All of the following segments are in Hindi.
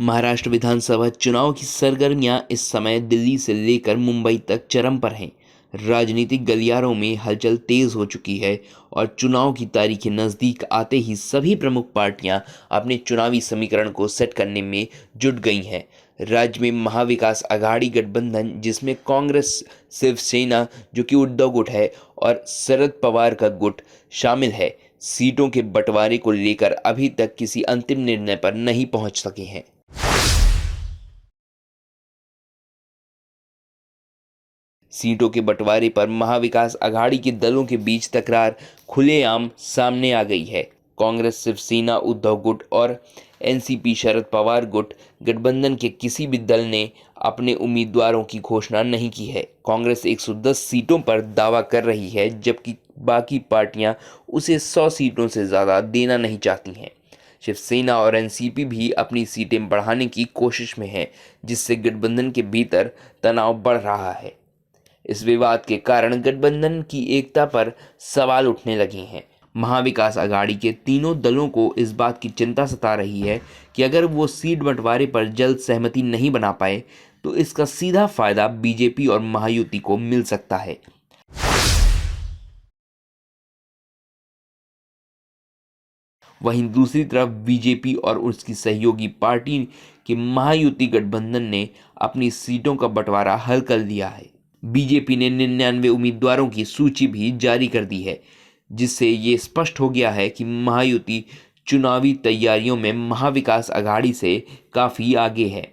महाराष्ट्र विधानसभा चुनाव की सरगर्मियां इस समय दिल्ली से लेकर मुंबई तक चरम पर हैं। राजनीतिक गलियारों में हलचल तेज हो चुकी है और चुनाव की तारीखें नज़दीक आते ही सभी प्रमुख पार्टियां अपने चुनावी समीकरण को सेट करने में जुट गई हैं। राज्य में महाविकास आघाड़ी गठबंधन, जिसमें कांग्रेस, शिवसेना जो कि उद्धव गुट है और शरद पवार का गुट शामिल है, सीटों के बंटवारे को लेकर अभी तक किसी अंतिम निर्णय पर नहीं पहुंच सके हैं। सीटों के बंटवारे पर महाविकास आघाड़ी के दलों के बीच तकरार खुलेआम सामने आ गई है। कांग्रेस, शिवसेना, उद्धव गुट और एनसीपी, शरद पवार गुट गठबंधन के किसी भी दल ने अपने उम्मीदवारों की घोषणा नहीं की है। कांग्रेस 110 सीटों पर दावा कर रही है, जबकि बाकी पार्टियां उसे 100 सीटों से ज़्यादा देना नहीं चाहती हैं। शिवसेना और एनसीपी भी अपनी सीटें बढ़ाने की कोशिश में है, जिससे गठबंधन के भीतर तनाव बढ़ रहा है। इस विवाद के कारण गठबंधन की एकता पर सवाल उठने लगे हैं। महाविकास आघाड़ी के तीनों दलों को इस बात की चिंता सता रही है कि अगर वो सीट बंटवारे पर जल्द सहमति नहीं बना पाए तो इसका सीधा फायदा बीजेपी और महायुति को मिल सकता है। वहीं दूसरी तरफ बीजेपी और उसकी सहयोगी पार्टी के महायुति गठबंधन ने अपनी सीटों का बंटवारा हल कर लिया है। बीजेपी ने 99 उम्मीदवारों की सूची भी जारी कर दी है, जिससे ये स्पष्ट हो गया है कि महायुति चुनावी तैयारियों में महाविकास आघाड़ी से काफी आगे है।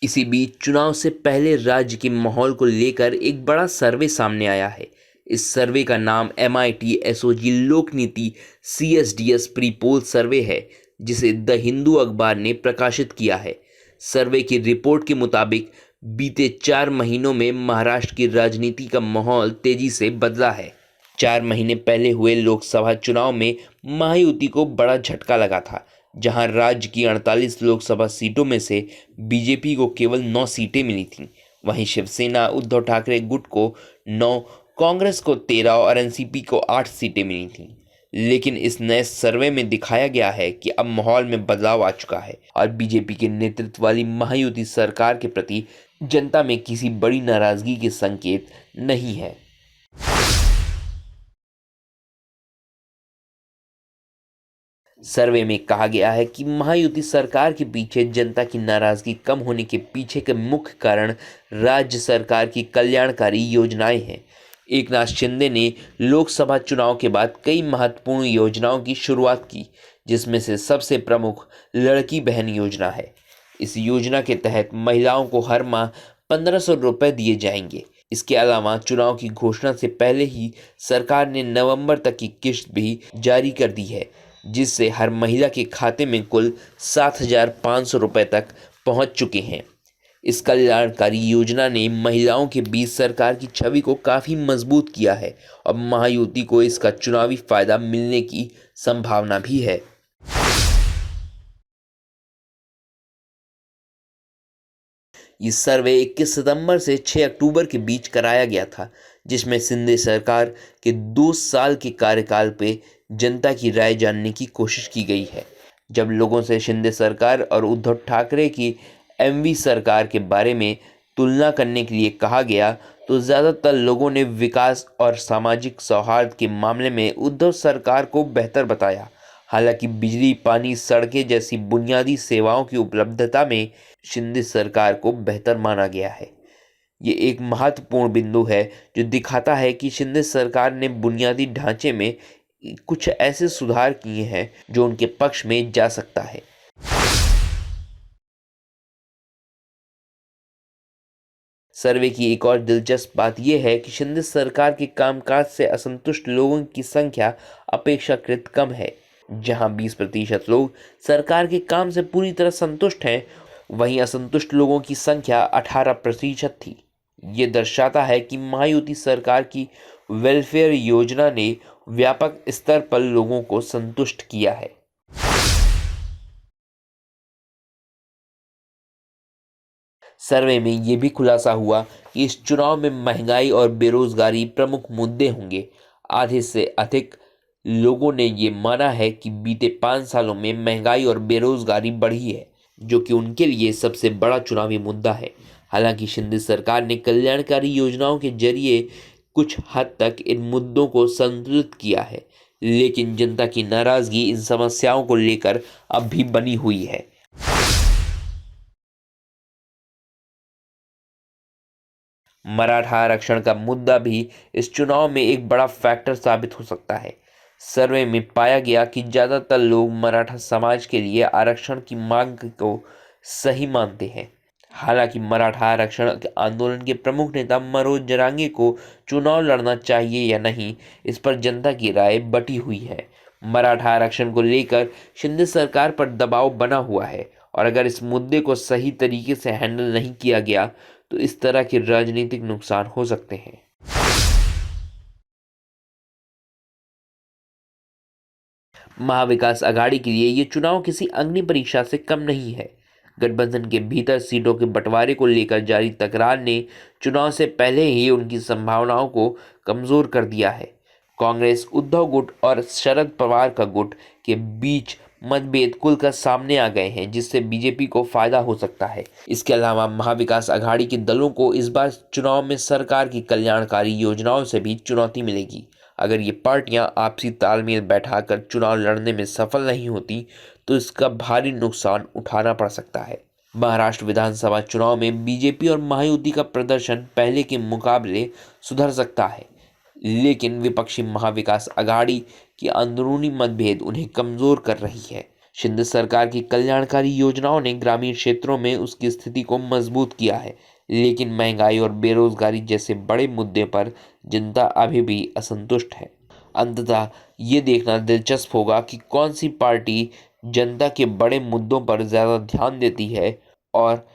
इसी बीच चुनाव से पहले राज्य के माहौल को लेकर एक बड़ा सर्वे सामने आया है। इस सर्वे का नाम MIT SOG लोकनीति CSDS प्री पोल सर्वे है, जिसे द हिंदू अखबार ने प्रकाशित किया है। सर्वे की रिपोर्ट के मुताबिक बीते 4 महीनों में महाराष्ट्र की राजनीति का माहौल तेजी से बदला है। 4 महीने पहले हुए लोकसभा चुनाव में महायुति को बड़ा झटका लगा था, जहां राज्य की 48 लोकसभा सीटों में से बीजेपी को केवल 9 सीटें मिली थीं। वहीं शिवसेना, उद्धव ठाकरे गुट को 9, कांग्रेस को 13 और एनसीपी को 8 सीटें मिली थीं। लेकिन इस नए सर्वे में दिखाया गया है कि अब माहौल में बदलाव आ चुका है और बीजेपी के नेतृत्व वाली महायुति सरकार के प्रति जनता में किसी बड़ी नाराजगी के संकेत नहीं है। सर्वे में कहा गया है कि महायुति सरकार के पीछे जनता की नाराजगी कम होने के पीछे के मुख्य कारण राज्य सरकार की कल्याणकारी योजनाएं हैं। एकनाथ शिंदे ने लोकसभा चुनाव के बाद कई महत्वपूर्ण योजनाओं की शुरुआत की, जिसमें से सबसे प्रमुख लड़की बहन योजना है। इस योजना के तहत महिलाओं को हर माह 1500 रुपये दिए जाएंगे। इसके अलावा चुनाव की घोषणा से पहले ही सरकार ने नवंबर तक की किश्त भी जारी कर दी है, जिससे हर महिला के खाते में कुल 7500 रुपये तक पहुंच चुके हैं। इस कल्याणकारी योजना ने महिलाओं के बीच सरकार की छवि को काफ़ी मजबूत किया है और महायुति को इसका चुनावी फायदा मिलने की संभावना भी है। ये सर्वे 21 सितंबर से 6 अक्टूबर के बीच कराया गया था, जिसमें शिंदे सरकार के 2 साल के कार्यकाल पे जनता की राय जानने की कोशिश की गई है। जब लोगों से शिंदे सरकार और उद्धव ठाकरे की MV सरकार के बारे में तुलना करने के लिए कहा गया, तो ज़्यादातर लोगों ने विकास और सामाजिक सौहार्द के मामले में उद्धव सरकार को बेहतर बताया। हालांकि बिजली, पानी, सड़कें जैसी बुनियादी सेवाओं की उपलब्धता में शिंदे सरकार को बेहतर माना गया है। ये एक महत्वपूर्ण बिंदु है जो दिखाता है कि शिंदे सरकार ने बुनियादी ढांचे में कुछ ऐसे सुधार किए हैं जो उनके पक्ष में जा सकता है। सर्वे की एक और दिलचस्प बात यह है कि शिंदे सरकार के कामकाज से असंतुष्ट लोगों की संख्या अपेक्षाकृत कम है। जहां 20% लोग सरकार के काम से पूरी तरह संतुष्ट हैं, वहीं असंतुष्ट लोगों की संख्या 18% थी। ये दर्शाता है कि महायुति सरकार की वेलफेयर योजना ने व्यापक स्तर पर लोगों को संतुष्ट किया है। सर्वे में ये भी खुलासा हुआ कि इस चुनाव में महंगाई और बेरोजगारी प्रमुख मुद्दे होंगे। आधे से अधिक लोगों ने ये माना है कि बीते 5 सालों में महंगाई और बेरोजगारी बढ़ी है, जो कि उनके लिए सबसे बड़ा चुनावी मुद्दा है। हालांकि शिंदे सरकार ने कल्याणकारी योजनाओं के जरिए कुछ हद तक इन मुद्दों को संतुलित किया है, लेकिन जनता की नाराजगी इन समस्याओं को लेकर अब भी बनी हुई है। मराठा आरक्षण का मुद्दा भी इस चुनाव में एक बड़ा फैक्टर साबित हो सकता है। सर्वे में पाया गया कि ज़्यादातर लोग मराठा समाज के लिए आरक्षण की मांग को सही मानते हैं। हालांकि मराठा आरक्षण आंदोलन के प्रमुख नेता मनोज जरांगे को चुनाव लड़ना चाहिए या नहीं, इस पर जनता की राय बटी हुई है। मराठा आरक्षण को लेकर शिंदे सरकार पर दबाव बना हुआ है और अगर इस मुद्दे को सही तरीके से हैंडल नहीं किया गया तो इस तरह के राजनीतिक नुकसान हो सकते हैं। महाविकास आघाड़ी के लिए ये चुनाव किसी अग्नि परीक्षा से कम नहीं है। गठबंधन के भीतर सीटों के बंटवारे को लेकर जारी तकरार ने चुनाव से पहले ही उनकी संभावनाओं को कमजोर कर दिया है। कांग्रेस, उद्धव गुट और शरद पवार का गुट के बीच मतभेद खुलकर सामने आ गए हैं, जिससे बीजेपी को फायदा हो सकता है। इसके अलावा महाविकास आघाड़ी के दलों को इस बार चुनाव में सरकार की कल्याणकारी योजनाओं से भी चुनौती मिलेगी। अगर ये पार्टियां आपसी तालमेल बैठाकर चुनाव लड़ने में सफल नहीं होती तो इसका भारी नुकसान उठाना पड़ सकता है। महाराष्ट्र विधानसभा चुनाव में बीजेपी और महायुति का प्रदर्शन पहले के मुकाबले सुधर सकता है, लेकिन विपक्षी महाविकास आघाड़ी की अंदरूनी मतभेद उन्हें कमजोर कर रही है। शिंदे सरकार की कल्याणकारी योजनाओं ने ग्रामीण क्षेत्रों में उसकी स्थिति को मजबूत किया है, लेकिन महंगाई और बेरोजगारी जैसे बड़े मुद्दे पर जनता अभी भी असंतुष्ट है। अंततः ये देखना दिलचस्प होगा कि कौन सी पार्टी जनता के बड़े मुद्दों पर ज़्यादा ध्यान देती है और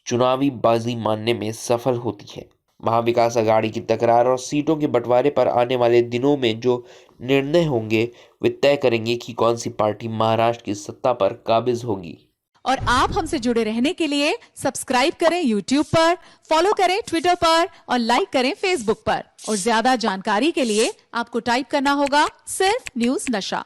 चुनावी बाजी मारने में सफल होती है। महाविकास आघाड़ी की तकरार और सीटों के बंटवारे पर आने वाले दिनों में जो निर्णय होंगे वे तय करेंगे कि कौन सी पार्टी महाराष्ट्र की सत्ता पर काबिज होगी। और आप हमसे जुड़े रहने के लिए सब्सक्राइब करें YouTube पर, फॉलो करें ट्विटर पर और लाइक करें Facebook पर। और ज्यादा जानकारी के लिए आपको टाइप करना होगा सिर्फ न्यूज नशा।